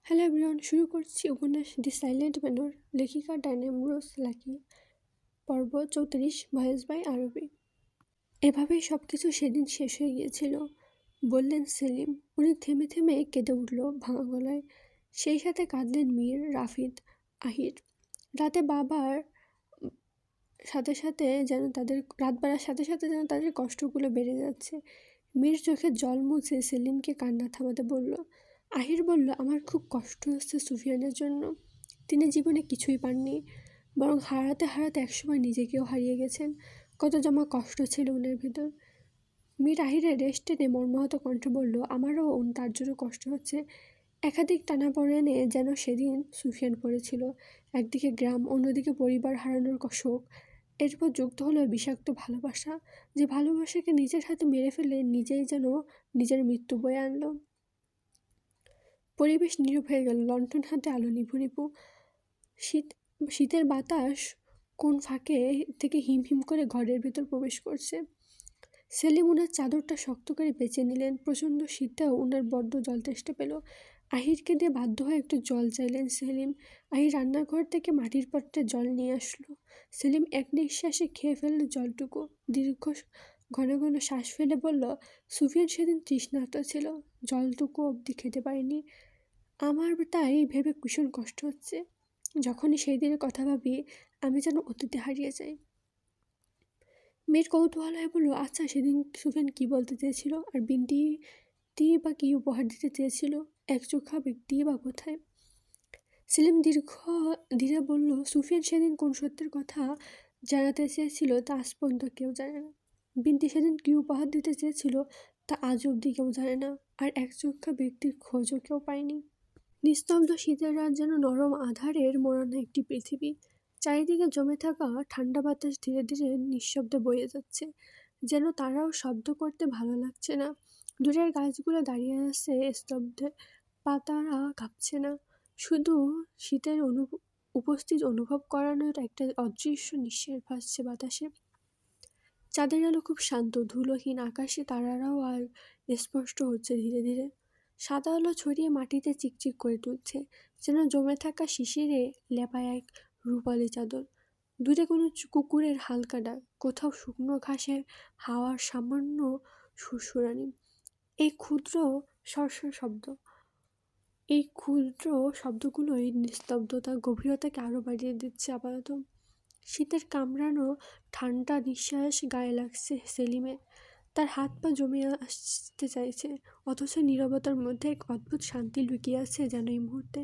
Hello everyone, শুরু করছি উপন্যাস দি সাইলেন্ট ম্যানর, লেখিকা ডায়না রোজ লাকি, পর্ব 34, ভয়েস বাই আরবি। এভাবেই সব কিছু সেদিন শেষ হয়ে গিয়েছিল, বললেন সেলিম। উনি থেমে থেমে কেঁদে উঠল ভাঙা গলায়। সেই সাথে কাঁদলেন মীর, রাফিদ, আহির। রাতে বাবার সাথে সাথে যেন তাদের রাত বাড়ার সাথে সাথে যেন তাদের কষ্টগুলো বেড়ে যাচ্ছে। মীর চোখে জল মুছে সেলিমকে কান্না থামাতে বলল। আহির বলল, আমার খুব কষ্ট হচ্ছে সুফিয়ানের জন্য। তিনি জীবনে কিছুই পাননি, বরং হারাতে হারাতে একসময় নিজেকেও হারিয়ে গেছেন। কত জমা কষ্ট ছিল ওনার ভেতর। মীর আহিরের রেস্ট টেনে মর্মাহত কণ্ঠে বলল, আমারও তার জন্য কষ্ট হচ্ছে। একাধিক টানাপোড়েনে যেন সেদিন সুফিয়ান পড়েছিল। একদিকে গ্রাম, অন্যদিকে পরিবার হারানোর শোক। এরপর যুক্ত হলো বিষাক্ত ভালোবাসা, যে ভালোবাসাকে নিজের হাতে মেরে ফেলে নিজেই যেন নিজের মৃত্যু বয়ে আনলো। পরিবেশ নীরব হয়ে গেল, লণ্ঠন হাতে আলো নিভু নিভু। শীতের বাতাস কোন ফাঁকে থেকে হিম হিম করে ঘরের ভেতর প্রবেশ করছে। সেলিম উনার চাদরটা শক্ত করে পেঁচে নিলেন। প্রচণ্ড শীতটাও উনার বড্ড জল তেষ্টা পেল। আহিরকে দিয়ে বাধ্য হয়ে একটু জল চাইলেন সেলিম। আহির রান্নাঘর থেকে মাটির পাত্রে জল নিয়ে আসলো। সেলিম এক নিঃশ্বাসে খেয়ে ফেলল জলটুকু। দীর্ঘ ঘন ঘন শ্বাস ফেলে বলল, সুফিয়ান সেদিন তৃষ্ণার্ত ছিল, জলটুকু অবধি খেতে পারিনি। আমার তাই ভেবে ভীষণ কষ্ট হচ্ছে। যখনই সেই দিনের কথা ভাবি, আমি যেন অতীতে হারিয়ে যাই। মেয়ের কৌতূহল হয়ে বলল, আচ্ছা সেদিন সুফিয়ান কি বলতে চেয়েছিল, আর বিনতি বা কি উপহার দিতে চেয়েছিল? এক চোখা ব্যক্তি বা কোথায়? সেলিম ধীরে বলল, সুফিয়ান সেদিন কোন সত্যের কথা জানাতে চেয়েছিল তা আজ পর্যন্ত কেউ জানে না। বিনতি সেদিন কি উপহার দিতে চেয়েছিল তা আজ অবধি কেউ জানে না। আর এক চোখা ব্যক্তির খোঁজও কেউ পায়নি। নিস্তব্ধ শীতের রাত যেন নরম আধারের মোড়ানো একটি পৃথিবী। চারিদিকে জমে থাকা ঠান্ডা বাতাস ধীরে ধীরে নিঃশব্দে বয়ে যাচ্ছে, যেন তারাও শব্দ করতে ভালো লাগছে না। দূরের গাছগুলো দাঁড়িয়ে আছে স্তব্ধে, পাতারা কাঁপছে না। শুধু শীতের উপস্থিত অনুভব করানোর একটা অদৃশ্য নিঃশ্বাস ভাসছে বাতাসে। চাঁদের আলো খুব শান্ত, ধুলোহীন। আকাশে তারারাও আর স্পষ্ট হচ্ছে ধীরে ধীরে। সাদা আলো ছড়িয়ে মাটিতে চিকচিক করে তুলছে, যেন জমে থাকা শিশিরে লেপায় এক রূপালি চাদর। দূরে কোনো কুকুরের হালকা ডাক, কোথাও শুকনো ঘাসের হাওয়ার সামান্য সুরসুরানি। এই ক্ষুদ্র সরসর শব্দ এই ক্ষুদ্র শব্দগুলোই নিস্তব্ধতার গভীরতাকে আরও বাড়িয়ে দিচ্ছে আপাতত। শীতের কামড়ানো ঠান্ডা নিঃশ্বাস গায়ে লাগছে সেলিমের। তার হাত পা জমে আসতে চাইছে, অথচ নীরবতার মধ্যে এক অদ্ভুত শান্তি লুকিয়ে আছে যেন এই মুহূর্তে।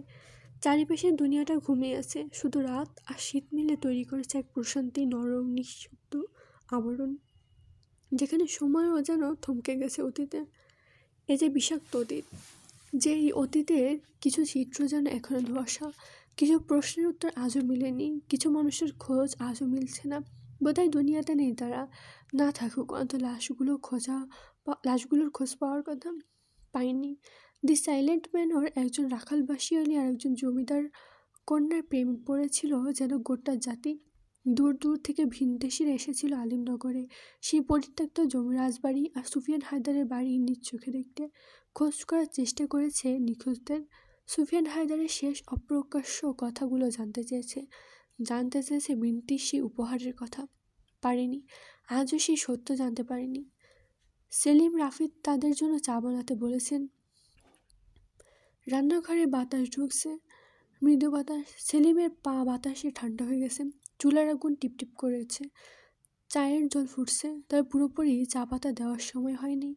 চারিপাশের দুনিয়াটা ঘুমিয়ে আছে, শুধু রাত আর শীত মিলে তৈরি করেছে এক প্রশান্তি, নরম নিঃশব্দ আবরণ, যেখানে সময়ও যেন থমকে গেছে অতীতে। এই যে বিষাক্ত অতীত, যে এই অতীতের কিছু চিত্র যেন এখনো ধোঁয়াশা। কিছু প্রশ্নের উত্তর আজও মিলেনি, কিছু মানুষের খোঁজ আজও মিলছে না। বোধহয় দুনিয়াতে নেই তারা। না থাকুক, অন্ত লাশগুলোর খোঁজ পাওয়ার কথা পাইনি। দি সাইলেন্ট ম্যানর একজন রাখাল বাসিয়ালি আর একজন জমিদার কন্যার প্রেম পড়েছিল যেন গোটা জাতি। দূর দূর থেকে ভিনদেশিরা এসেছিল আলিমনগরে, সেই পরিত্যক্ত জমি রাজবাড়ি আর সুফিয়ান হায়দারের বাড়ি নিজ চোখে দেখতে। খোঁজ করার চেষ্টা করেছে নিখোঁজদের। সুফিয়ান হায়দারের শেষ অপ্রকাশ্য কথাগুলো জানতে চেয়েছে বিনতির সেই উপহারের কথা। পারেনি, আজও সেই সত্য জানতে পারেনি। সেলিম, রাফিদ তাদের জন্য চা বানাতে বলেছেন। রান্নাঘরে বাতাস ঢুকছে, মৃদু বাতাস। সেলিমের পা বাতাসে ঠান্ডা হয়ে গেছে। চুলার আগুন টিপটিপ করেছে, চায়ের জল ফুটছে, তবে পুরোপুরি চা পাতা দেওয়ার সময় হয়নি।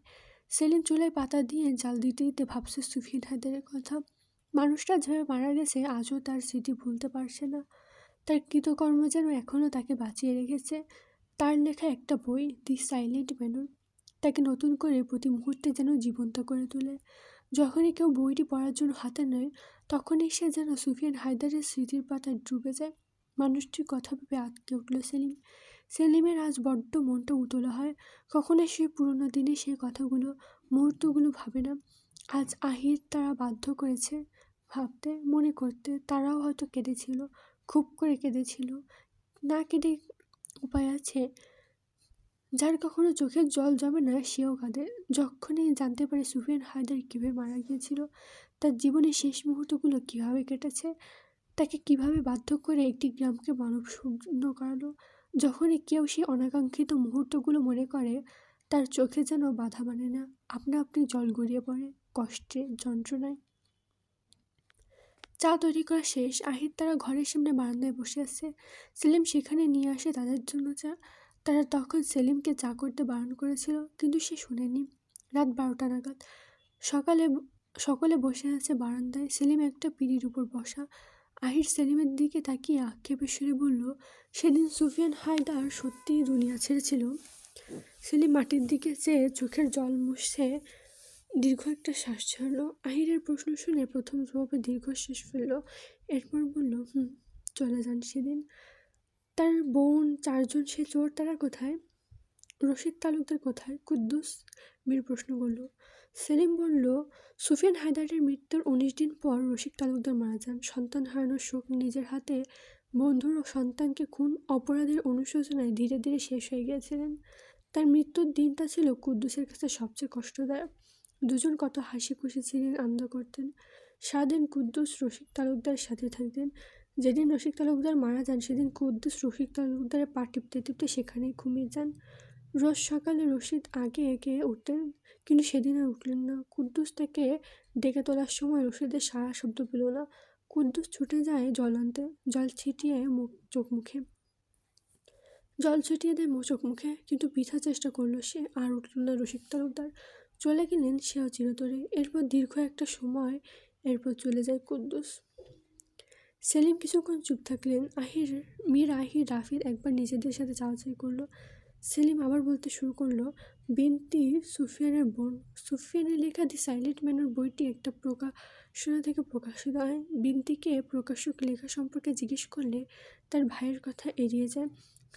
সেলিম চুলায় পাতা দিয়ে জাল দিতে দিতে ভাবছে সুফিয়ান হায়দারের কথা। মানুষটা যেভাবে মারা গেছে, আজও তার স্মৃতি ভুলতে পারছে না। তার কৃতকর্ম যেন এখনও তাকে বাঁচিয়ে রেখেছে। তার লেখা একটা বই, দি সাইলেন্ট ম্যানর, তাকে নতুন করে প্রতি মুহূর্তে যেন জীবন্ত করে তোলে। যখনই কেউ বইটি পড়ার জন্য হাতে নেয়, তখনই সে যেন সুফিয়ান হায়দারের স্মৃতির পাতায় ডুবে যায়। মানুষটির কথা ভেবে আটকে উঠল সেলিমের আজ বড্ড মনটা উতলা হয়। কখনো সেই পুরোনো দিনে সেই কথাগুলো, মুহূর্তগুলো ভাবে না। আজ আহির তারা বাধ্য করেছে ভাবতে, মনে করতে। তারাও হয়তো কেঁদেছিল, খুব করে কেঁদেছিল। না কেঁদে উপায় আছে? যার কখনো চোখের জল জমে না সেও কাঁদে যখনই জানতে পারে সুফিয়ান হায়দার কীভাবে মারা গিয়েছিল। তার জীবনের শেষ মুহূর্তগুলো কীভাবে কেটেছে, তাকে কিভাবে বাধ্য করে একটি গ্রামকে মানবশূন্য করালো। যখনই কেউ সেই অনাকাঙ্ক্ষিত মুহূর্তগুলো মনে করে, তার চোখে যেন বাধা মানে না, আপনা আপনি জল গড়িয়ে পড়ে কষ্টে, যন্ত্রণায়। চা তৈরি করা শেষ, আহির তারা ঘরের সামনে বারান্দায় বসে আছে। সেলিম সেখানে নিয়ে আসে তাদের জন্য চা। তারা তখন সেলিমকে চা করতে বারণ করেছিল, কিন্তু সে শোনেনি। রাত 12টা নাগাদ সকালে সকলে বসে আছে বারান্দায়। সেলিম একটা পিঁড়ির উপর বসা। আহির সেলিমের দিকে তাকিয়ে আক্ষেপের সুরে বলল, সেদিন সুফিয়ান হায়দার সত্যিই দুনিয়া ছেড়েছিল। সেলিম মাটির দিকে চেয়ে চোখের জল মুছে দীর্ঘ একটা শ্বাস ছাড়ল। আহিরের প্রশ্ন শুনে প্রথম জবাবে দীর্ঘশ্বাস ফেলল, এরপর বলল, চলে যান সেদিন। তার বোন, 4 জন, সে চোর তারা কোথায়? রশিদ তালুকদার কোথায়? কুদ্দুস? মীর প্রশ্ন করল। সেলিম বলল, সুফিয়ান হায়দারের মৃত্যুর 19 দিন পর রশিদ তালুকদার মারা যান। সন্তান হারানোর শোক, নিজের হাতে বন্ধুর ও সন্তানকে খুন, অপরাধের অনুশোচনায় ধীরে ধীরে শেষ হয়ে গিয়েছিলেন। তার মৃত্যুর দিনটা ছিল কুদ্দুসের কাছে সবচেয়ে কষ্টদায়ক। দুজন কত হাসি খুশি ছিলেন, আনন্দ করতেন। সারাদিন কুদ্দুস রশিদ তালুকদারের সাথে থাকতেন। যেদিন রশিদ তালুকদার মারা যান, সেদিন কুদ্দুস রশিদ তালুকদারের পা টিপতে টিপতে সেখানেই ঘুমিয়ে যান। রোজ সকালে রশিদ আগে এগিয়ে উঠতেন, কিন্তু সেদিন আর উঠলেন না। কুদ্দুস তাকে ডেকে তোলার সময় রশিদের সারা শব্দ পেল না। কুদ্দুস ছুটে যায় জল আনতে, জল ছিটিয়ে দেয় চোখ মুখে, কিন্তু বৃথা চেষ্টা করলো সে। আর উঠল না রশিদ তালুকদার। চলে গেলেন সেও চিরতরে। এরপর দীর্ঘ একটা সময় এরপর চলে যায় কুদ্দুস। সেলিম কিছুক্ষণ চুপ থাকলেন। মীর, আহির, রাফিদ একবার নিজেদের সাথে চাওয়াচাই করলো। সেলিম আবার বলতে শুরু করলো, বিনতি সুফিয়ানের বোন। সুফিয়ানের লেখা দি সাইলেন্ট ম্যানের বইটি একটা প্রকাশনা থেকে প্রকাশিত হয়। বিনতিকে প্রকাশক লেখা সম্পর্কে জিজ্ঞেস করলে তার ভাইয়ের কথা এড়িয়ে যায়,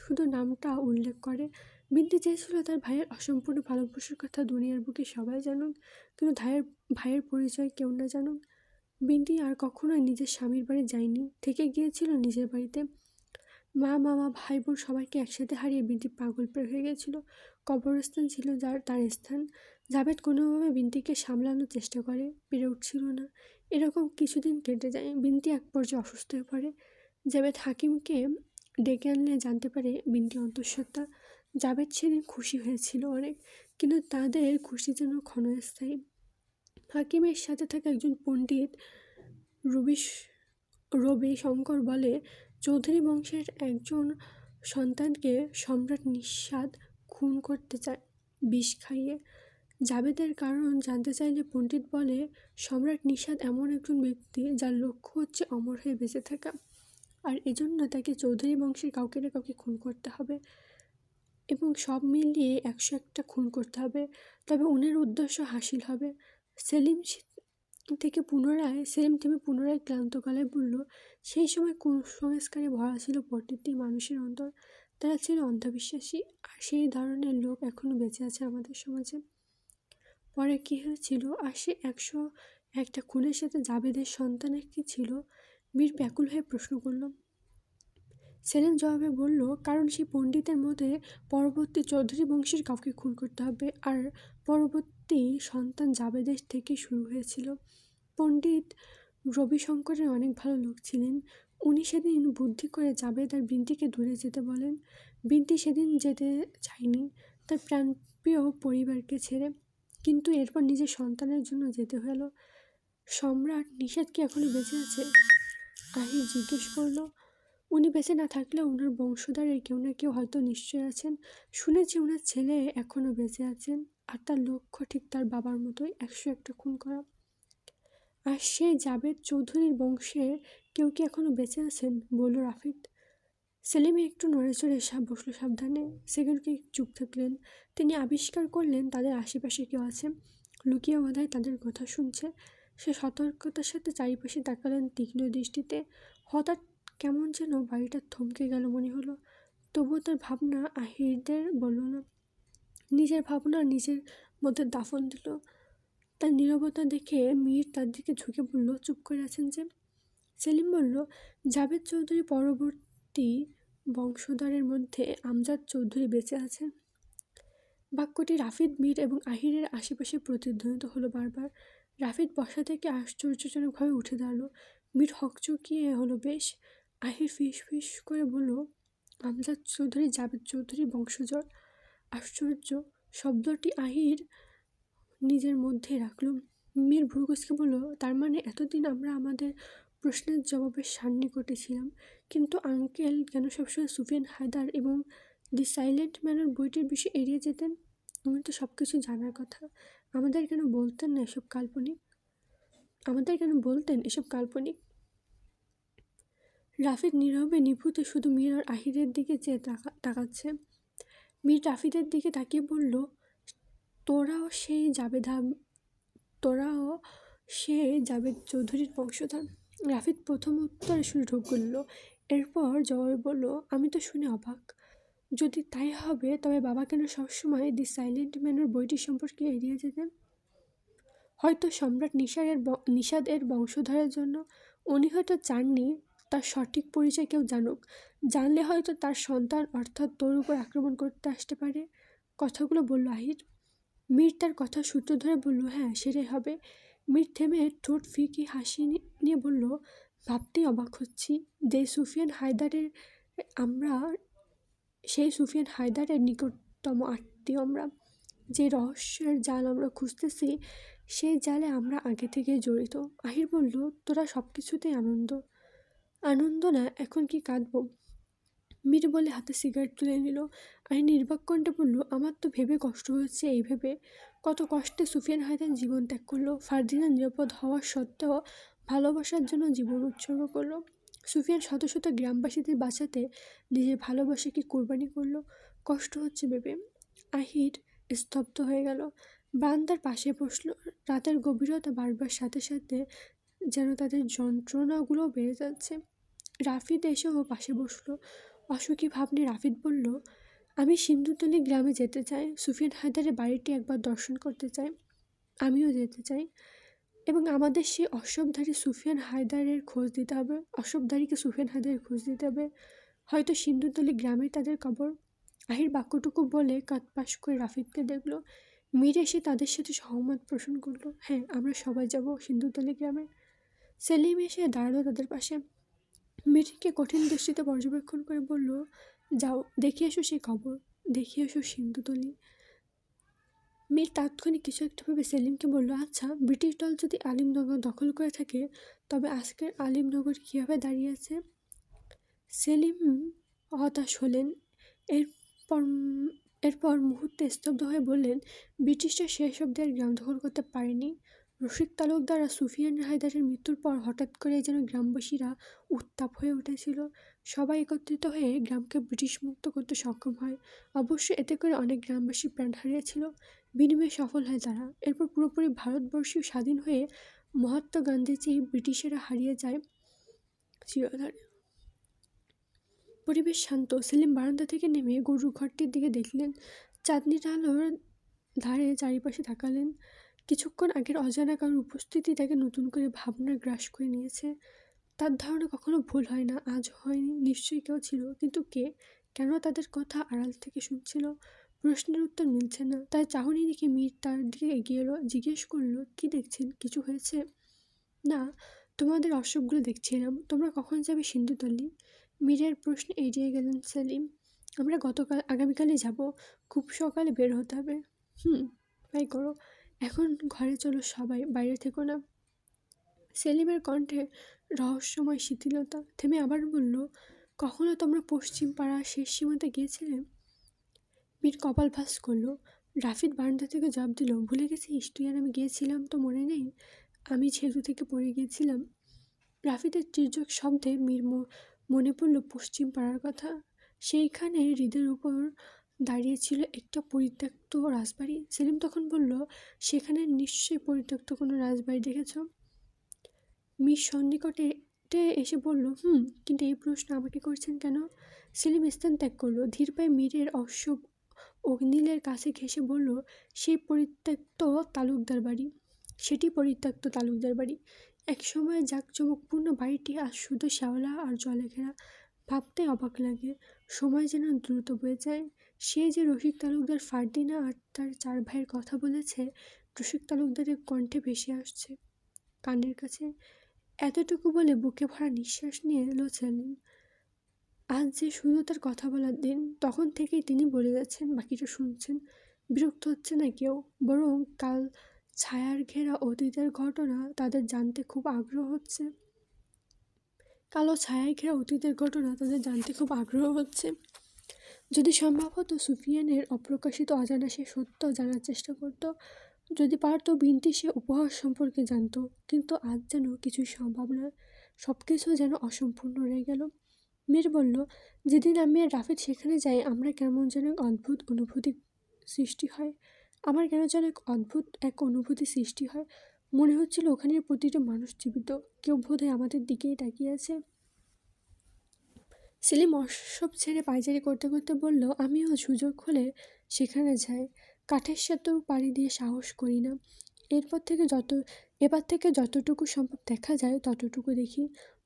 শুধু নামটা উল্লেখ করে। বিনতি চেয়েছিল তার ভাইয়ের অসম্পূর্ণ ভালোবাসার কথা দুনিয়ার বুকে সবাই জানুক, কিন্তু ভাইয়ের পরিচয় কেউ না জানুক। বিনতি আর কখনোই নিজের স্বামীর বাড়ি যায়নি, থেকে গিয়েছিল নিজের বাড়িতে। মা, মামা, ভাই বোন সবাইকে একসাথে হারিয়ে বিনতি পাগল প্রায় হয়ে গেছিল। কবরস্থান ছিল তার স্থান। জাভেদ কোনোভাবে বিনতিকে সামলানোর চেষ্টা করে, পেরে উঠছিল না। এরকম কিছুদিন কেটে যায়। বিনতি এক পর্যায়ে অসুস্থ হয়ে পড়ে। জাভেদ হাকিমকে ডেকে আনলে জানতে পারে বিনতি অন্তঃসত্ত্বা। জাভেদ সেদিন খুশি হয়েছিল অনেক, কিন্তু তাদের খুশি যেন ক্ষণস্থায়ী। হাকিমের সাথে থাকা একজন পণ্ডিত রবি শঙ্কর বলে, চৌধুরী বংশের একজন সন্তানকে সম্রাট নিষাদ খুন করতে চায় বিষ খাইয়ে। জাবেদের কারণ জানতে চাইলে পণ্ডিত বলে, সম্রাট নিষাদ এমন একজন ব্যক্তি যার লক্ষ্য হচ্ছে অমর হয়ে বেঁচে থাকা, আর এজন্য তাকে চৌধুরী বংশের কাউকে না কাউকে খুন করতে হবে, এবং সব মিলিয়ে 101টা খুন করতে হবে, তবে উনার উদ্দেশ্য হাসিল হবে। সেলিম থেমে পুনরায় ক্লান্ত গলায় বলল, সেই সময় কুসংস্কারে ভরা ছিল প্রতিটি মানুষের অন্তর। তারা ছিল অন্ধবিশ্বাসী, আর সেই ধরনের লোক এখনো বেঁচে আছে আমাদের সমাজে। পরে কী হয়েছিল, আর সে 101টা খুনের সাথে জাবেদের সন্তানের কি ছিল? মীর ব্যাকুল হয়ে প্রশ্ন করল। সেলিম জবাবে বলল, কারণ সেই পণ্ডিতের মধ্যে পরবর্তী চৌধুরী বংশের কাউকে খুন করতে হবে, আর পরবর্তী সন্তান জাবেদের থেকে শুরু হয়েছিল। পণ্ডিত রবিশঙ্করের অনেক ভালো লোক ছিলেন। উনি সেদিন বুদ্ধি করে জাবেদ আর বিনতিকে দূরে যেতে বলেন। বিনতি সেদিন যেতে চায়নি, তার প্রাণপ্রিয় পরিবারকে ছেড়ে, কিন্তু এরপর নিজের সন্তানের জন্য যেতে হলো। সম্রাট নিষাদ কি এখনো বেঁচে আছে? আহির জিজ্ঞেস করল। উনি বেঁচে না থাকলেও ওনার বংশধরের কেউ না কেউ হয়তো নিশ্চয় আছেন। শুনেছি ওনার ছেলে এখনও বেঁচে আছেন, আর তার লক্ষ্য ঠিক তার বাবার মতোই 101টা খুন করা। আর সেই জাবেদ চৌধুরীর বংশের কেউ কি এখনও বেঁচে আছেন? বলল রাফিদ। সেলিমে একটু নড়েচড়ে বসল সাবধানে। সেকেন্ডকে চুপ থাকলেন। তিনি আবিষ্কার করলেন তাদের আশেপাশে কেউ আছে, লুকিয়ে বোধহয় তাদের কথা শুনছে। সে সতর্কতার সাথে চারিপাশে তাকালেন তীক্ষ্ণ দৃষ্টিতে। হঠাৎ কেমন যেন বাড়িটা থমকে গেল মনে হলো। তবুও তার ভাবনা আহিরদের বলল না, নিজের ভাবনা নিজের মধ্যে দাফন দিল। তার নীরবতা দেখে মীর তার দিকে ঝুঁকে বলল, চুপ করে আছেন যে? সেলিম বলল, জাবেদ চৌধুরী পরবর্তী বংশধরের মধ্যে আমজাদ চৌধুরী বেঁচে আছেন। বাক্যটি রাফিদ, মীর এবং আহিরের আশেপাশে প্রতিধ্বনিত হলো বারবার। রাফিদ বসা থেকে আশ্চর্যজনকভাবে উঠে দাঁড়ালো। মীর হকচকিয়ে হলো বেশ। আহির ফিস ফিস করে বলল, আমজাদ চৌধুরী জাভেদ চৌধুরীর বংশধর। আশ্চর্য শব্দটি আহির নিজের মধ্যে রাখল। মীর ভ্রুকুচকে বলল, তার মানে এতদিন আমরা আমাদের প্রশ্নের জবাবের সান্নিকটে ছিলাম, কিন্তু আঙ্কেল কেন সবসময় সুফিয়ান হায়দার এবং দি সাইলেন্ট ম্যানের বইটির বিষয়ে এড়িয়ে যেতেন? উনি তো সব কিছু জানার কথা। আমাদের কেন বলতেন না এসব কাল্পনিক? এসব কাল্পনিক? রাফিদ নীরবে নিভৃতে শুধু মীর আর আহিরের দিকে চেয়ে তাকাচ্ছে। মীর রাফিদের দিকে তাকিয়ে বলল, তোরাও সেই জাভেদ চৌধুরীর বংশধর? রাফিদ প্রথম উত্তরে শুনে ঢোক গেল, এরপর জবাবে বলল, আমি তো শুনে অবাক। যদি তাই হবে তবে বাবা কেন সবসময় দি সাইলেন্ট ম্যানের বইটি সম্পর্কে এড়িয়ে যেতেন? হয়তো সম্রাট নিষাদের বংশধরের জন্য। উনি হয়তো চাননি তার সঠিক পরিচয় কেউ জানুক। জানলে হয়তো তার সন্তান অর্থাৎ তোর উপর আক্রমণ করতে আসতে পারে। কথাগুলো বলল আহির। মীর তার কথা সূত্র ধরে বলল, হ্যাঁ সেটাই হবে। মীর থেমে ঠোঁট ফিকি হাসি নিয়ে বলল, ভাবতেই অবাক হচ্ছি যে সেই সুফিয়ান হায়দারের নিকটতম আত্মীয় আমরা। যে রহস্যের জাল আমরা খুঁজতেছি সেই জালে আমরা আগে থেকে জড়িত। আহির বলল, তোরা সব কিছুতেই আনন্দ না, এখন কি কাঁদবো? মীর বলে হাতে সিগারেট তুলে নিল। আহির নির্বাক কণ্ঠে বলল, আমার তো ভেবে কষ্ট হচ্ছে, এই ভেবে কত কষ্টে সুফিয়ান হায়দার জীবন ত্যাগ করলো। ফার্দিনান্দ নিরাপদ হওয়ার সত্ত্বেও ভালোবাসার জন্য জীবন উৎসর্গ করলো। সুফিয়ান শত শত গ্রামবাসীদের বাঁচাতে নিজের ভালোবাসাকে কোরবানি করলো। কষ্ট হচ্ছে ভেবে। আহির স্তব্ধ হয়ে গেল। বারান্দার পাশে বসলো। রাতের গভীরতা বাড়বার সাথে সাথে যেন তাদের যন্ত্রণাগুলো বেড়ে যাচ্ছে। রাফিদ এসেও পাশে বসলো। অসুখী ভাব নিয়ে রাফিদ বলল, আমি সিন্ধুতলি গ্রামে যেতে চাই। সুফিয়ান হায়দারের বাড়িটি একবার দর্শন করতে চাই। আমিও যেতে চাই, এবং আমাদের সেই অসবধারীকে সুফিয়ান হায়দারের খোঁজ দিতে হবে। হয়তো সিন্ধুতলি গ্রামে তাদের কবর। আহির বাক্যটুকু বলে কাঁধপাশ করে রাফিদকে দেখল। মীর এসে তাদের সাথে সহমত পোষণ করলো, হ্যাঁ আমরা সবাই যাব সিন্ধুতলি গ্রামে। সেলিম এসে দাঁড়ালো তাদের পাশে। মীরকে কঠিন দৃষ্টিতে পর্যবেক্ষণ করে বলল, যাও দেখে এসো সেই কবর, দেখে এসো সিন্ধুতলি। মীর তাৎক্ষণিক কিছু একটা ভেবে সেলিমকে বলল, আচ্ছা ব্রিটিশ দল যদি আলিমনগর দখল করে থাকে তবে আজকের আলিমনগর কীভাবে দাঁড়িয়ে আছে? সেলিম হতাশ হলেন। এরপর এরপর মুহূর্তে স্তব্ধ হয়ে বললেন, ব্রিটিশরা শেষ অবধি আর গ্রাম দখল করতে পারেনি। রশিদ তালুকদার আর সুফিয়ান হায়দারের মৃত্যুর পর হঠাৎ করে যেন গ্রামবাসীরা উত্তাপ হয়ে উঠেছিল। সবাই একত্রিত হয়ে গ্রামকে ব্রিটিশ মুক্ত করতে সক্ষম হয়। অবশ্য এতে করে অনেক গ্রামবাসী প্রাণ হারিয়েছিল। বিনিময়ে সফল হয় তারা। এরপর পুরোপুরি ভারতবর্ষীয় স্বাধীন হয়ে মহাত্মা গান্ধীজি ব্রিটিশেরা হারিয়ে যায় চিরতরে। পরিবেশ শান্ত। সেলিম বারান্দা থেকে নেমে গরুর ঘরটির দিকে দেখলেন। চাঁদনির আলোর ধারে চারিপাশে তাকালেন। কিছুক্ষণ আগের অজানা কারোর উপস্থিতি তাকে নতুন করে ভাবনার গ্রাস করে নিয়েছে। তার ধারণা কখনো ভুল হয় না, আজ হয়নি। নিশ্চয়ই কেউ ছিল, কিন্তু কে? কেন তাদের কথা আড়াল থেকে শুনছিল? প্রশ্নের উত্তর মিলছে না। তার চাহনি দেখে মীর তার দিকে এগিয়ে এলো। জিজ্ঞেস করলো, কি দেখছেন? কিছু হয়েছে? না, তোমাদের অসুখগুলো দেখছিলাম। তোমরা কখন যাবে সিন্ধুতলি? মীরের প্রশ্ন এড়িয়ে গেলেন সেলিম। আমরা আগামীকালই যাব। খুব সকালে বের হতে হবে। তাই করো। এখন ঘরে চলো সবাই, বাইরে থেকো না। সেলিমের কণ্ঠে রহস্যময় শিথিলতা। থেমে আবার বলল, কখনো তোমরা পশ্চিম পাড়া শেষ সীমাতে গিয়েছিলে? মীর কপাল ভাঁজ করলো। রাফিদ বারান্দা থেকে জবাব দিল, ভুলে গেছিস? তুই আর আমি গিয়েছিলাম, তো মনে নেই? আমি সেতু থেকে পড়ে গিয়েছিলাম। রাফিদের তির্যক শব্দে মীর মনে পড়ল পশ্চিম পাড়ার কথা। সেইখানে হৃদের উপর দাঁড়িয়েছিল একটা পরিত্যক্ত রাজবাড়ি। সেলিম তখন বলল, সেখানে নিশ্চয়ই পরিত্যক্ত কোনো রাজবাড়ি দেখেছ? মীর সন্নিকটে এসে বলল, কিন্তু এই প্রশ্ন আমাকে করছেন কেন? সেলিম স্থান ত্যাগ করলো। ধীর পায়ে মীরের অশ্ব অগ্নিলের কাছে ঘেঁষে বলল, সেটি পরিত্যক্ত তালুকদার বাড়ি। এক সময় জাঁকজমকপূর্ণ বাড়িটি আজ শুধু শ্যাওলা আর জলে ঘেরা। ভাবতে অবাক লাগে, সময় যেন দ্রুত বয়ে যায়। সে যে রসিক তালুকদার, ফার্দিনা আর তার 4 ভাইয়ের কথা বলেছে, রসিক তালুকদারের কণ্ঠে ভেসে আসছে কানের কাছে। এতটুকু বলে বুকে ভরা নিঃশ্বাস নিয়ে এলো সেলিম। আজ যে শুধু তার কথা বলার দিন, তখন থেকেই তিনি বলে যাচ্ছেন, বাকিটা শুনছেন। বিরক্ত হচ্ছে না কেউ, বরং কাল ছায়ার ঘেরা অতীতের ঘটনা তাদের জানতে খুব আগ্রহ হচ্ছে। কালো ছায়ায় ঘেরা অতীতের ঘটনা তাদের জানতে খুব আগ্রহ হচ্ছে। যদি সম্ভব হতো সুফিয়ানের অপ্রকাশিত অজানা সে সত্য জানার চেষ্টা করত, যদি পারত বিনতি সে উপহার সম্পর্কে জানতো। কিন্তু আজ যেন কিছুই সম্ভব নয়, সব কিছু যেন অসম্পূর্ণ রয়ে গেল। মীর বলল, যেদিন আমি আর রাফিদ সেখানে যাই, আমরা কেমন যেন এক অদ্ভুত অনুভূতি সৃষ্টি হয়। আমার কেন যেন এক অনুভূতি সৃষ্টি হয়। মনে হচ্ছিল ওখানের প্রতিটি মানুষ জীবিত, কেউ বোধহয় আমাদের দিকেই তাকিয়ে আছে। সেলিম অসব ছেড়ে পায়চারি করতে করতে বলল, আমিও সুযোগ হলে সেখানে যাই। কাঠের সেতু পাড়ি দিয়ে সাহস করি না। এবার থেকে যতটুকু সম্ভব দেখা যায় ততটুকু দেখি,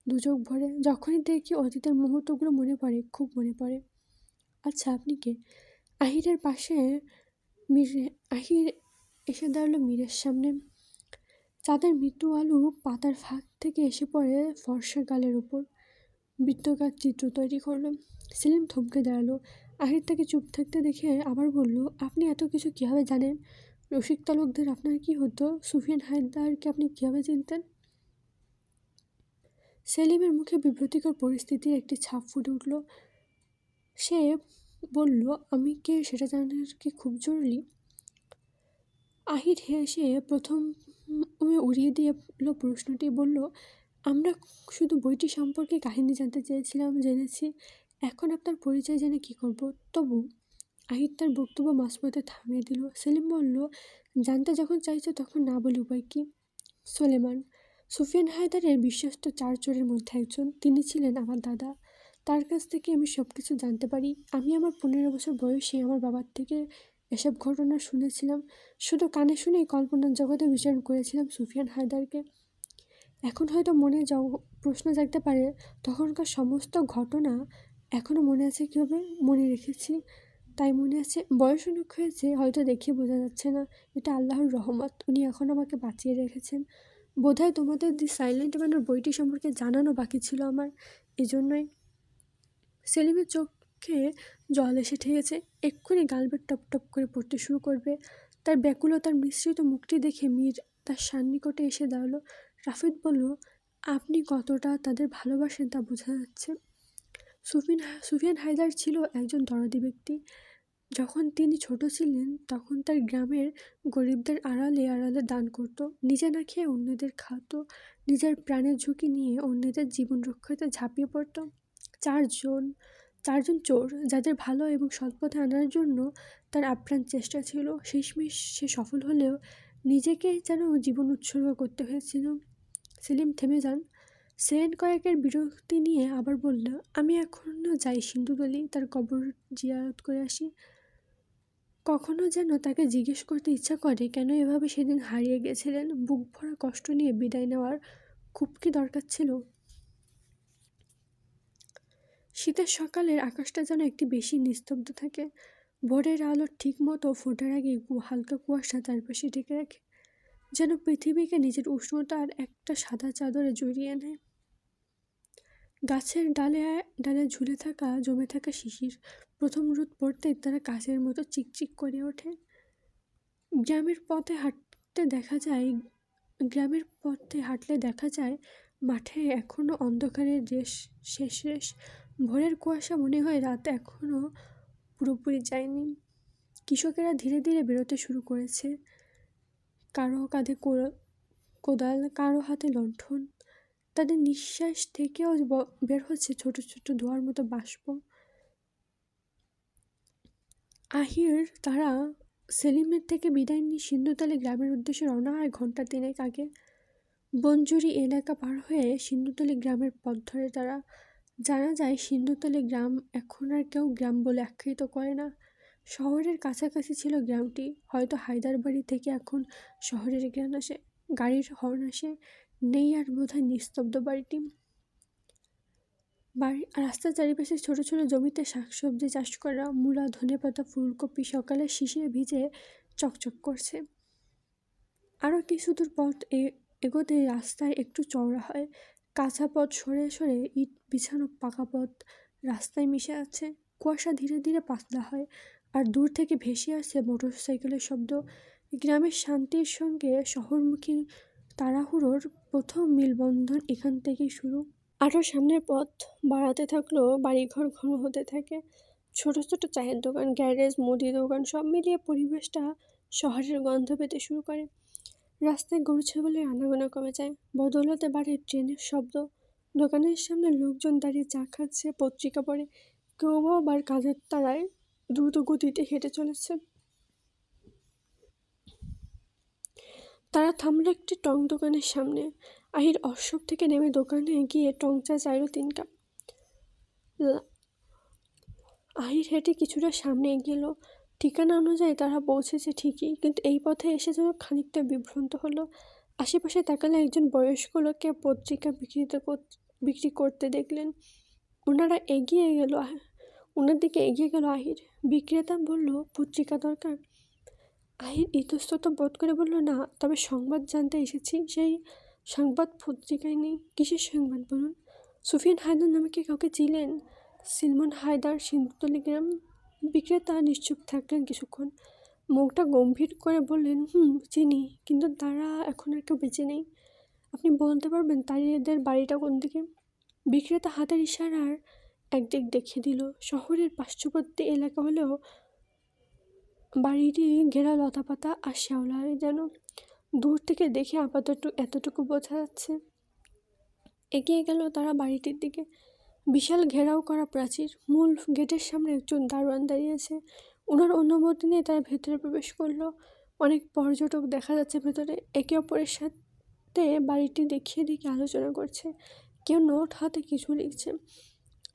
দুচোখ ভরে। যখনই দেখি অতীতের মুহূর্তগুলো মনে পড়ে, খুব মনে পড়ে। আচ্ছা, আপনি কে? আহিরের পাশে আহির এসে দাঁড়ালো মীরের সামনে। চাঁদের মৃত্যু আলু পাতার ফাঁক থেকে এসে পড়ে ফর্সা গালের উপর, বৃত্তকার চিত্র তৈরি করলো। সেলিম থমকে দাঁড়ালো। আহির তাকে চুপ থাকতে দেখে আবার বলল, আপনি এত কিছু কীভাবে জানেন? রসিক তালুকদার আপনার কি হতো? সুফিয়ান হায়দারকে আপনি কীভাবে চিনতেন? সেলিমের মুখে বিব্রতিকর পরিস্থিতির একটি ছাপ ফুটে উঠল। সে বলল, আমি কে সেটা জানার কি খুব জরুরি? আহির হেসে প্রথমে উড়িয়ে দিয়ে প্রশ্নটি, বলল, আমরা শুধু বইটি সম্পর্কে কাহিনী জানতে চেয়েছিলাম, জেনেছি। এখন আপনার পরিচয় জেনে কী করব? তবু আহির তার বক্তব্য মাঝপথে থামিয়ে দিল। সেলিম বলল, জানতে যখন চাইছো তখন না বলে উপায় কি? সোলেমান, সুফিয়ান হায়দারের বিশ্বস্ত 4 চোরের মধ্যে একজন। তিনি ছিলেন আমার দাদা। তার কাছ থেকে আমি সব কিছু জানতে পারি। আমি আমার 15 বছর বয়সে আমার বাবার থেকে এসব ঘটনা শুনেছিলাম। শুধু কানে শুনেই কল্পনার জগতে বিচরণ করেছিলাম সুফিয়ান হায়দারকে। এখন হয়তো প্রশ্ন জাগতে পারে, তখনকার সমস্ত ঘটনা এখনও মনে আছে কীভাবে? মনে রেখেছি, তাই মনে আছে। বয়স অনেক হয়েছে, হয়তো দেখে বোঝা যাচ্ছে না। এটা আল্লাহর রহমত, উনি এখন আমাকে বাঁচিয়ে রেখেছেন। বোধহয় তোমাদের দি সাইলেন্ট ম্যানের বইটি সম্পর্কে জানানো বাকি ছিল আমার, এজন্যই। সেলিমের চোখে জল এসে ঠেকেছে, এক্ষুনি গাল বেয়ে টপ টপ করে পড়তে শুরু করবে। তার ব্যাকুলতার মিশ্রিত মুখটি দেখে মীর তার সান্নিকটে এসে দাঁড়ালো। রাফিদ বলল, আপনি কতটা তাদের ভালোবাসেন তা বোঝা যাচ্ছে। সুফিয়ান হায়দার ছিল একজন দরদি ব্যক্তি। যখন তিনি ছোট ছিলেন তখন তার গ্রামের গরিবদের আড়ালে আড়ালে দান করত, নিজে না খেয়ে অন্যদের খাওয়াতো, নিজের প্রাণের ঝুঁকি নিয়ে অন্যদের জীবন রক্ষাতে ঝাঁপিয়ে পড়ত। চারজন চোর, যাদের ভালো এবং সৎপথে আনার জন্য তার আপ্রাণ চেষ্টা ছিল। শেষমেশ সে সফল হলেও নিজেকে যেন জীবন উৎসর্গ করতে হয়েছিল। সেলিম থেমে যান। সেকেন্ড কয়েকের বিরক্তি নিয়ে আবার বলল, আমি এখনও যাই সিন্ধুতলি, তার কবর জিয়ারত করে আসি। কখনো যেন তাকে জিজ্ঞেস করতে ইচ্ছা করে, কেন এভাবে সেদিন হারিয়ে গেছিলেন। বুক ভরা কষ্ট নিয়ে বিদায় নেওয়ার খুব কি দরকার ছিল? শীতের সকালের আকাশটা যেন একটি বেশি নিস্তব্ধ থাকে। ভোরের আলো ঠিক মতো ফোটার আগে হালকা কুয়াশা চারপাশে ঢেকে রাখে, যেন পৃথিবীকে নিজের উষ্ণতার একটা সাদা চাদরে জড়িয়ে নেয়। গাছের ডালে ডালে জমে থাকা শিশির প্রথম রোদ পড়তেই তারা কাচের মতো চিকচিক করে ওঠে। গ্রামের পথে হাঁটলে দেখা যায় মাঠে এখনো অন্ধকারের শেষ রেশ। ভোরের কুয়াশা মনে হয় রাত এখনো পুরোপুরি যায়নি। কৃষকেরা ধীরে ধীরে বেরোতে শুরু করেছে, কারো কাঁধে কোদাল, কারো হাতে লণ্ঠন। তাদের নিঃশ্বাস থেকেও বের হচ্ছে ছোট ছোট ধোঁয়ার মতো বাষ্প। আহির তারা সেলিমের থেকে বিদায় নিয়ে সিন্ধুতলি গ্রামের উদ্দেশ্যে রওনা হয় ঘন্টা 3 আগে। বনজুরি এলাকা পার হয়ে সিন্ধুতলি গ্রামের পথ ধরে তারা। জানা যায় সিন্ধুতলি গ্রাম এখন আর কেউ গ্রাম বলে আখ্যায়িত করে না। শহরের কাছাকাছি ছিল গ্রামটি, হয়তো হায়দারবাড়ি থেকে এখন শহরের জ্ঞান আসে, গাড়ির হর্ন আসে, নেই আর বোধহয় নিস্তব্ধ বাড়িটি। রাস্তার চারিপাশে ছোট ছোট জমিতে শাকসবজি চাষ করা, মূলা, ধনেপাতা, ফুলকপি সকালে শিশিরে ভিজে চকচক করছে। আরও কিছু দূর পথ এগোতে রাস্তায় একটু চওড়া হয়। কাঁচা পথ সরে সরে ইট বিছানো পাকা পথ রাস্তায় মিশে আছে। কুয়াশা ধীরে ধীরে পাতলা হয়, আর দূর থেকে ভেসে আসছে মোটরসাইকেলের শব্দ। গ্রামের শান্তির সঙ্গে শহরমুখী তাড়াহুড়োর প্রথম মেলবন্ধন এখান থেকেই শুরু। আরও সামনের পথ বাড়াতে থাকলেও বাড়িঘর ঘন হতে থাকে। ছোট ছোট চায়ের দোকান, গ্যারেজ, মুদি দোকান সব মিলিয়ে পরিবেশটা শহরের গন্ধ পেতে শুরু করে। রাস্তায় গরু ছাগলের আনাগোনা কমে যায়, বদৌলতে বাড়ে ট্রেনের শব্দ। দোকানের সামনে লোকজন দাঁড়িয়ে চা খাচ্ছে, পত্রিকা পড়ে, কেউ বা আবার কাঁধের তারায় দ্রুত গতিতে হেঁটে চলেছে। তারা থামলো একটি টং দোকানের সামনে। আহির অশ্বপ থেকে নেমে দোকানে গিয়ে টং চা চাইল 3 কাপ। আহির হেঁটে কিছুটা সামনে এগিয়ে এলো। ঠিকানা অনুযায়ী তারা পৌঁছেছে ঠিকই, কিন্তু এই পথে এসে যেন খানিকটা বিভ্রান্ত হলো। আশেপাশে তাকালে একজন বয়স্ক লোককে পত্রিকা বিক্রি করতে দেখলেন। ওনার দিকে এগিয়ে গেল আহির। বিক্রেতা বলল, পত্রিকা দরকার? আহির ইতস্তত বোধ করে বলল, না, তবে সংবাদ জানতে এসেছি। সেই সংবাদ পত্রিকায় নেই। কিসের সংবাদ বলুন? সুফিয়ান হায়দার নামে কি কাউকে চিনেন? সিলমন হায়দার, সিন্ধুতলি গ্রাম। বিক্রেতা নিশ্চুপ থাকলেন কিছুক্ষণ, মুখটা গম্ভীর করে বললেন, চিনি, কিন্তু তারা এখন আর কেউ বেঁচে নেই। আপনি বলতে পারবেন তাদের বাড়িটা কোন দিকে? বিক্রেতা হাতের ইশারার একদিক দেখিয়ে দিল। শহরের পার্শ্ববর্তী এলাকা হলেও বাড়িটি ঘেরা লতাপাতা আর শ্যাওলায় যেন। দূর থেকে দেখে আপাতত এতটুকু বোঝা যাচ্ছে। এগিয়ে গেল তারা বাড়িটির দিকে। বিশাল ঘেরাও করা প্রাচীর, মূল গেটের সামনে একজন দারোয়ান দাঁড়িয়েছে। ওনার অনুমতি নিয়ে তারা ভেতরে প্রবেশ করলো। অনেক পর্যটক দেখা যাচ্ছে ভেতরে, একে অপরের সাথে বাড়িটি দেখিয়ে আলোচনা করছে। কেউ নোট হাতে কিছু লিখছে।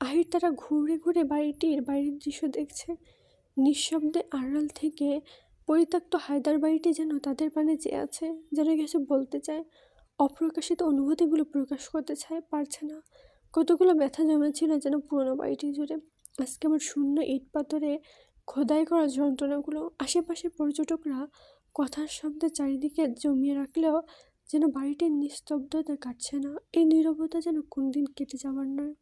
আহির তারা ঘুরে ঘুরে বাড়িটির বাইরের দৃশ্য দেখছে। নিঃশব্দে আড়াল থেকে পরিত্যক্ত হায়দার বাড়িটি যেন তাদের পানে চেয়ে আছে, যেন কিছু বলতে চায়। অপ্রকাশিত অনুভূতিগুলো প্রকাশ করতে পারছে না। কতগুলো ব্যথা জমেছিল যেন পুরনো বাড়িটি জুড়ে। আজ কেমন শূন্য ইট পাথরে খোদাই করা যন্ত্রণাগুলো। আশেপাশে পর্যটকরা কথার শব্দে চারিদিকে জমিয়ে রাখলেও যেন বাড়িটির নিস্তব্ধতা কাটছে না। এই নীরবতা যেন কোনদিন কেটে যাওয়ার নয়।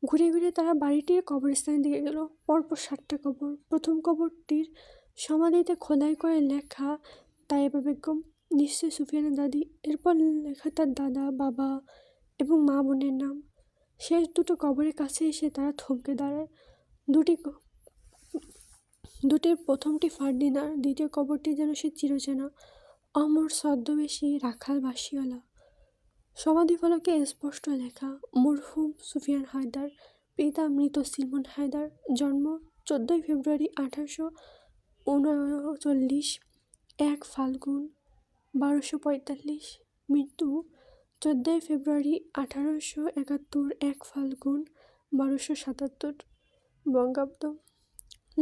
ঘুরে ঘুরে তারা বাড়িটির কবরস্থানের দিকে গেল। পরপর 7টা কবর। প্রথম কবরটির সমাধিতে খোদাই করে লেখা তায়েবা বেগম, নিশ্চয় সুফিয়ানের দাদি। এরপর লেখা তার দাদা, বাবা এবং মা বোনের নাম। শেষ দুটো কবরের কাছে এসে তারা থমকে দাঁড়ায়। দুটির প্রথমটি ফার্দিনার, দ্বিতীয় কবরটি যেন সে চিরচেনা, অমর ছদ্মবেশী রাখাল বাসিওয়ালা। সমাধিফলকে স্পষ্ট লেখা, মরহুম সুফিয়ান হায়দার, পিতা মৃত সিলমন হায়দার, জন্ম 14 ফেব্রুয়ারি 1839, 1 ফাল্গুন 1245, মৃত্যু 14 ফেব্রুয়ারি 1871, 1 ফাল্গুন 1277 বঙ্গাব্দ।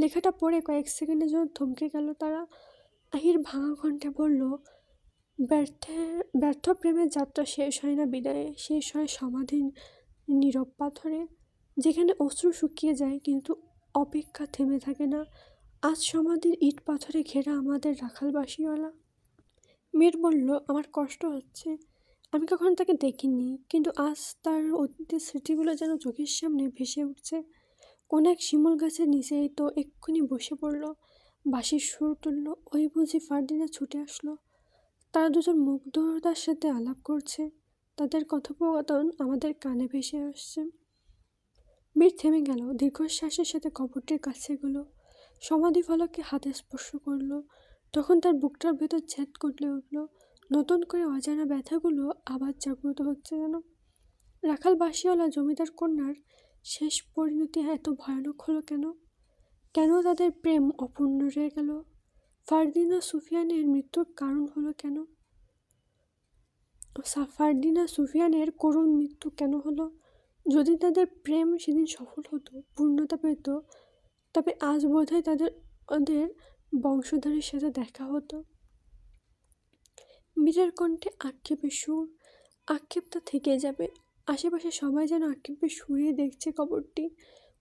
লেখাটা পড়ে কয়েক সেকেন্ডের জন্য থমকে গেল তারা। আহির ভাঙা কণ্ঠে বলল, ব্যর্থ প্রেমের যাত্রা শেষ হয় না বিদায়ে, শেষ হয় সমাধির নীরব পাথরে, যেখানে অশ্রু শুকিয়ে যায় কিন্তু অপেক্ষা থেমে থাকে না। আজ সমাধির ইট পাথরে ঘেরা আমাদের রাখাল বাসিওয়ালা। মীর বলল, আমার কষ্ট হচ্ছে। আমি কখনো তাকে দেখিনি, কিন্তু আজ তার অতীতের স্মৃতিগুলো যেন চোখের সামনে ভেসে উঠছে। কোন এক শিমুল গাছের নিচেই তো এক্ষুনি বসে পড়ল, বাঁশির সুর তুলল। ওই বুঝি ফার্দিনা ছুটে আসলো। তারা দুজন মুগ্ধতার সাথে আলাপ করছে। তাদের কথোপকথন আমাদের কানে ভেসে আসছে। মীর থেমে গেল, দীর্ঘশ্বাসের সাথে কবরটির কাছে গেল, সমাধি ফলককে হাতে স্পর্শ করলো। তখন তার বুকটার ভেতর ছেদ করলে উঠল। নতুন করে অজানা ব্যথাগুলো আবার জাগ্রত হচ্ছে যেন। রাখাল বাসিওয়ালা জমিদার কন্যার শেষ পরিণতি এত ভয়ানক হলো কেন? কেন তাদের প্রেম অপূর্ণ রয়ে গেল? ফার্দিনা সুফিয়ানের মৃত্যুর কারণ হলো কেন? ফার্দিনা সুফিয়ানের করুণ মৃত্যু কেন হলো? যদি তাদের প্রেম সেদিন সফল হতো, পূর্ণতা পেত, তবে আজ বোধহয় ওদের বংশধরের সাথে দেখা হতো। মীরের কণ্ঠে আক্ষেপের সুর। আক্ষেপটা থেকে যাবে। আশেপাশে সবাই যেন আক্ষেপের সুরে দেখছে কবরটি।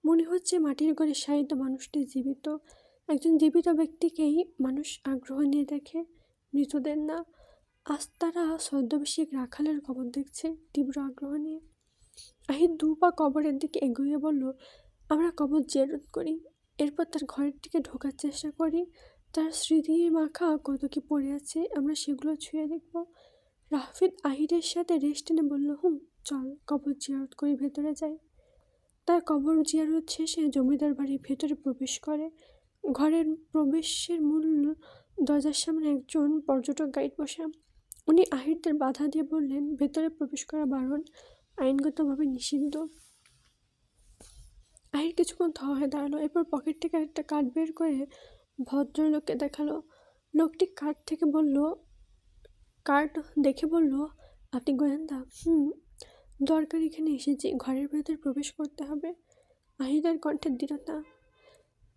মনে হচ্ছে মাটির ঘরে শায়িত মানুষটি জীবিত। একজন জীবিত ব্যক্তিকেই মানুষ আগ্রহ নিয়ে দেখে। মৃতদের না, আজ তারা ছদ্মবেশী এক রাখালের কবর দেখছে তীব্র আগ্রহ নিয়ে। আহির 2 পা কবরের দিকে এগিয়ে বলল, আমরা কবর জিয়ারত করি, এরপর তার ঘরের দিকে ঢোকার চেষ্টা করি। তার স্মৃতির মাখা কত কি পড়ে আছে, আমরা সেগুলো ছুঁয়ে দেখব। রাফিদ আহিরের সাথে রেস্ট টেনে বলল, চল কবর জিয়ারত করি, ভেতরে যাই। তার কবর জিয়ারত শেষে জমিদার বাড়ির ভেতরে প্রবেশ করে। ঘরের প্রবেশের মূল দরজার সামনে একজন পর্যটক গাইড বসা। উনি আহিরদের বাধা দিয়ে বললেন, ভেতরে প্রবেশ করা বারণ, আইনগতভাবে নিষিদ্ধ। আহির কিছুক্ষণ থ হয়ে দাঁড়ালো, এরপর পকেট থেকে একটা কার্ড বের করে ভদ্রলোককে দেখালো। লোকটি কার্ড দেখে বলল, আপনি গোয়েন্দা? দরকার, এখানে এসেছি, ঘরের ভেতর প্রবেশ করতে হবে। আহিরের কণ্ঠের দৃঢ়তা।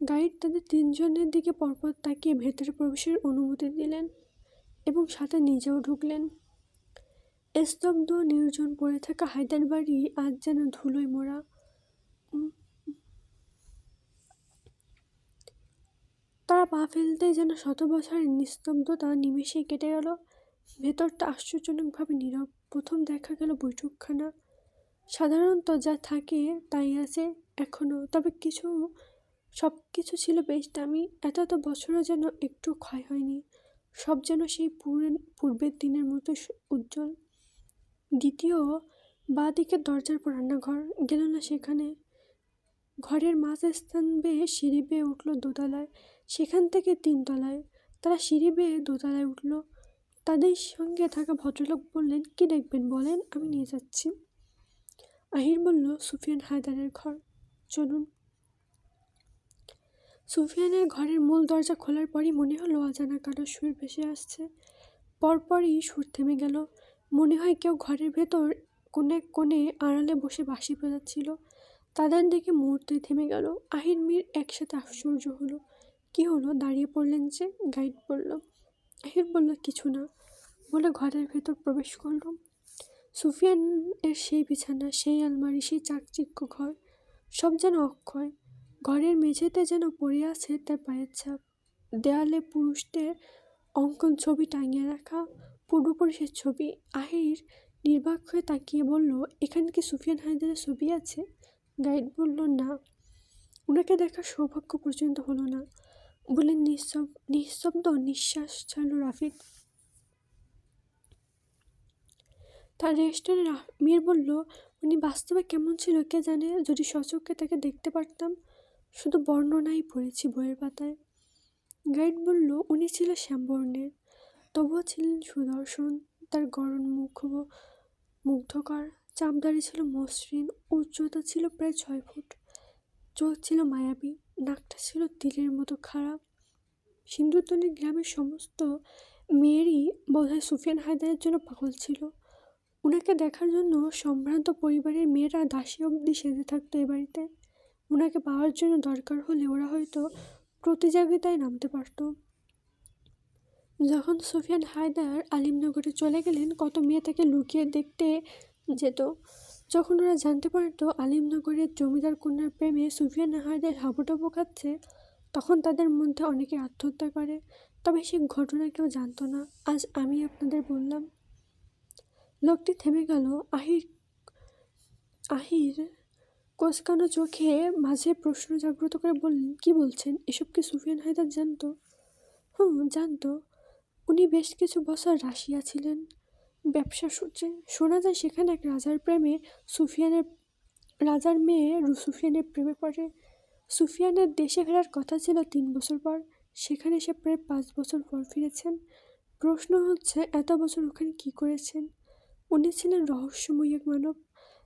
গাইড তাদের 3 জনের দিকে পরপর তাকিয়ে ভেতরে প্রবেশের অনুমতি দিলেন এবং সাথে নিজেও ঢুকলেন। স্তব্ধ নির্জন পড়ে থাকা হায়দার বাড়ি আজ যেন ধুলোয় মোড়া। তারা পা ফেলতেই যেন 100 বছরের নিস্তব্ধতা নিমেষেই কেটে গেল। ভেতরটা আশ্চর্যজনকভাবে নীরব। প্রথম দেখা গেল বৈঠকখানা। সাধারণত যা থাকে তাই আছে এখনও, তবে সব কিছু ছিল বেশ দামি। এত বছরও যেন একটু ক্ষয় হয়নি। সব যেন সেই পূর্বের দিনের মতো উজ্জ্বল। দ্বিতীয় বাঁ দিকের দরজার পর রান্নাঘর, গেল না সেখানে। ঘরের মাঝস্থান বেয়ে সিঁড়ি বেয়ে উঠল দোতলায়, সেখান থেকে 3 তলায়। তারা সিঁড়ি বেয়ে দোতলায় উঠল। তাদের সঙ্গে থাকা ভদ্রলোক বললেন, কি দেখবেন বলেন, আমি নিয়ে যাচ্ছি। আহির বলল, সুফিয়ান হায়দারের ঘর, চলুন। সুফিয়ানের ঘরের মূল দরজা খোলার পরই মনে হলো অজানা কারো সুর ভেসে আসছে। পরপরই সুর থেমে গেল। মনে হয় কেউ ঘরের ভেতর কোণে আড়ালে বসে বাঁশি বাজাচ্ছিল। তাদের দেখে মুহূর্তেই থেমে গেল। আহির মীর একসাথে আশ্চর্য হলো। কি হলো, দাঁড়িয়ে পড়লেন যে? গাইড বলল। আহির বলল, কিছু না বলে ঘরের ভেতর প্রবেশ করল। সুফিয়ান এর সেই বিছানা, সেই আলমারি, সেই চাকচিক্য ঘর, সব যেন অক্ষয়। ঘরের মেঝেতে যেন পড়ে আছে তার পায়ের ছাপ। দেয়ালে পুরুষদের অঙ্কন ছবি টাঙিয়ে রাখা, পূর্বপুরুষের ছবি। আহির নির্বাক হয়ে তাকিয়ে বলল, এখানে কি সুফিয়ান হায়দারের ছবি আছে? গাইড বলল, না, ওনাকে দেখার সৌভাগ্য পর্যন্ত হলো না। বলে নিঃশব্দ নিঃশ্বাস ছাড়ল রাফিদ। তার রেস্টুরেন্টে মীর বলল, উনি বাস্তবে কেমন ছিল কে জানে, যদি সচক্ষে তাকে দেখতে পারতাম। শুধু বর্ণনাই পড়েছি বইয়ের পাতায়। গাইড বলল, উনি ছিল শ্যামবর্ণের, তবুও ছিলেন সুদর্শন। তার গরম মুগ্ধকর চামড়ারি ছিল মসৃণ, উচ্চতা ছিল প্রায় 6 ফুট, চোখ ছিল মায়াবী, নাকটা ছিল তিলের মতো খারাপ। সিন্ধুতলী গ্রামের সমস্ত মেয়েরই বোধহয় সুফিয়ান হায়দারের জন্য পাগল ছিল। উনাকে দেখার জন্য সম্ভ্রান্ত পরিবারের মেয়েরা দাসী অবধি সেজে থাকতো এ বাড়িতে। উনাকে পাওয়ার জন্য দরকার হলে ওরা হয়তো প্রতিযোগিতায় নামতে পারত। যখন সুফিয়ান হায়দার আলিমনগরে চলে গেলেন, কত মেয়ে তাকে লুকিয়ে দেখতে যেত। যখন ওরা জানতে পারত আলিমনগরের জমিদার কন্যার প্রেমে সুফিয়ান হায়দার হাবুডুবু খাচ্ছে, তখন তাদের মধ্যে অনেকে আত্মহত্যা করে। তবে সেই ঘটনা কেউ জানতো না। আজ আমি আপনাদের বললাম। লোকটি থেমে গেল। আহির কোঁচকানো চোখে মাঝে প্রশ্ন জাগ্রত করে বললেন, কি বলছেন? এসব কি সুফিয়ান হায়দার জানতো? জানতো। উনি বেশ কিছু বছর রাশিয়া ছিলেন ব্যবসা সূত্রে। শোনা যায় সেখানে এক রাজার মেয়ে সুফিয়ানের প্রেমে পড়ে। সুফিয়ানের দেশে ফেরার কথা ছিল 3 বছর পর। সেখানে সে প্রায় 5 বছর পর ফিরেছেন। প্রশ্ন হচ্ছে, এত বছর ওখানে কি করেছেন? উনি ছিলেন রহস্যময়ী এক মানব,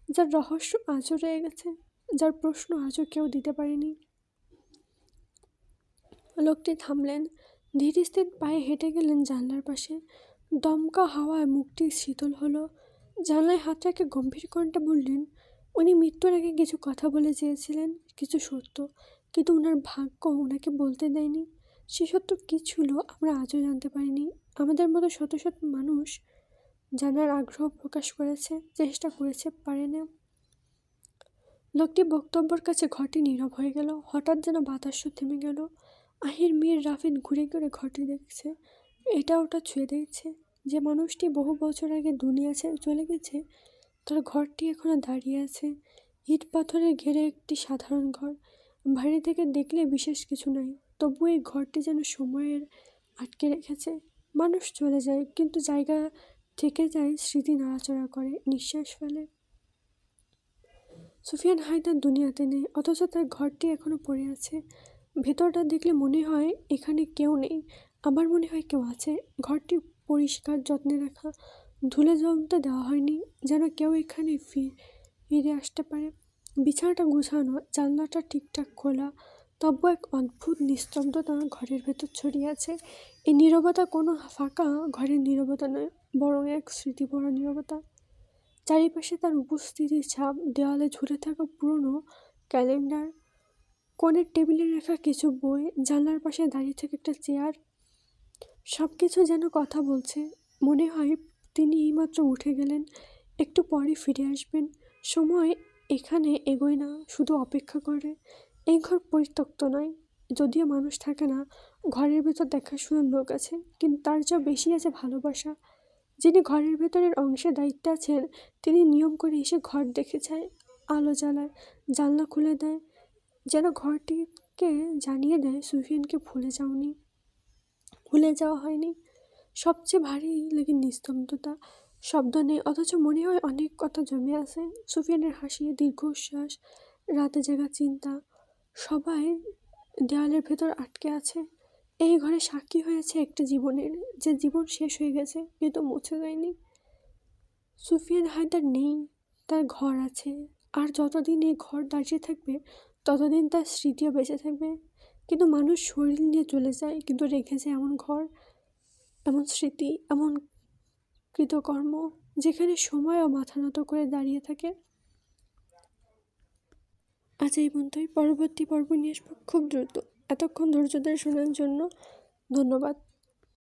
যার রহস্য আজও রয়ে গেছে, যার প্রশ্ন আজও কেউ দিতে পারেনি। লোকটি থামলেন, ধীর স্থির পায়ে হেঁটে গেলেন জানলার পাশে। দমকা হাওয়ায় মুখটি শীতল হলো। জানলায় হাত রেখে গম্ভীর কণ্ঠে বললেন, উনি মৃত্যুর আগে কিছু কথা বলে চেয়েছিলেন, কিছু সত্য, কিন্তু ওনার ভাগ্য ওনাকে বলতে দেয়নি। সে সত্য কী ছিল আমরা আজও জানতে পারিনি। আমাদের মতো শত শত মানুষ জানার আগ্রহ প্রকাশ করেছে, চেষ্টা করেছে, পারে না। লোকটি বক্তব্যের কাছে ঘরটি নীরব হয়ে গেল। হঠাৎ যেন বাতাসও থেমে গেল। আহির মীর রাফিদ ঘুরে ঘুরে ঘরটি দেখছে। এটা ওটা ছুঁয়ে দিচ্ছে। যে মানুষটি বহু বছর আগে দুনিয়া ছেড়ে চলে গেছে, তার ঘরটি এখনো দাঁড়িয়ে আছে, ইট পাথরের ঘেরে একটি সাধারণ ঘর। বাইরে থেকে দেখলে বিশেষ কিছু নাই, তবু এই ঘরটি যেন সময়ের আটকে রেখেছে। মানুষ চলে যায়, কিন্তু জায়গা থেকে যায়, স্মৃতি নাড়াচড়া করে, নিঃশ্বাস ফেলে। সুফিয়ান হায়দার দুনিয়াতে নেই, অথচ তার ঘরটি এখনো পড়ে আছে। ভেতরটা দেখলে মনে হয় এখানে কেউ নেই, আবার মনে হয় কেউ আছে। ঘরটি পরিষ্কার, যত্নে রাখা, ধুলে জমতে দেওয়া হয়নি, যেন কেউ এখানে ফিরে আসতে পারে। বিছানাটা গুছানো, জানলাটা ঠিকঠাক খোলা, তবু এক অদ্ভুত নিস্তব্ধতা ঘরের ভেতর ছড়িয়ে আছে। এই নীরবতা কোনো ফাঁকা ঘরের নীরবতা নয়, বরং এক স্মৃতিভরা নীরবতা। চারিপাশে তার উপস্থিতির ছাপ, দেওয়ালে ঝুলে থাকা পুরনো ক্যালেন্ডার, কোণের টেবিলে রাখা কিছু বই, জানলার পাশে দাঁড়িয়ে থাকা একটা চেয়ার, সব কিছু যেন কথা বলছে। মনে হয় তিনি এইমাত্র উঠে গেলেন, একটু পরে ফিরে আসবেন। সময় এখানে এগোয় না, শুধু অপেক্ষা করে। এই ঘর পরিত্যক্ত নয়, যদিও মানুষ থাকে না, ঘরের ভেতর দেখাশোনার লোক আছে, কিন্তু তার চেয়েও বেশি আছে ভালোবাসা। যিনি ঘরের ভেতরের অংশে দায়িত্বে আছেন, তিনি নিয়ম করে এসে ঘর দেখে যায়, আলো জ্বালায়, জানলা খুলে দেয়, যেন ঘরটিকে জানিয়ে দেয় সুফিয়ানকে ভুলে যাওয়া হয়নি। সবচেয়ে ভারী লাগে নিস্তব্ধতা। শব্দ নেই, অথচ মনে হয় অনেক কথা জমে আছে। সুফিয়ানের হাসি, দীর্ঘশ্বাস, রাতে জাগা চিন্তা, সবাই দেয়ালের ভেতর আটকে আছে। এই ঘরে সাক্ষী হয়েছে একটা জীবনের, যে জীবন শেষ হয়ে গেছে কিন্তু মুছে যায়নি। সুফিয়ান হায়দার নেই, তার ঘর আছে। আর যতদিন এই ঘর দাঁড়িয়ে থাকবে, ততদিন তার স্মৃতিও বেঁচে থাকবে। কিন্তু মানুষ শরীর নিয়ে চলে যায়, কিন্তু রেখে যায় এমন ঘর, এমন স্মৃতি, এমন কৃতকর্ম, যেখানে সময়ও মাথা নত করে দাঁড়িয়ে থাকে। আজ এই পর্যন্তই, পরবর্তী পর্ব নিয়ে আসবো খুব দ্রুত। এতক্ষণ ধৈর্য ধরে শোনার জন্য ধন্যবাদ।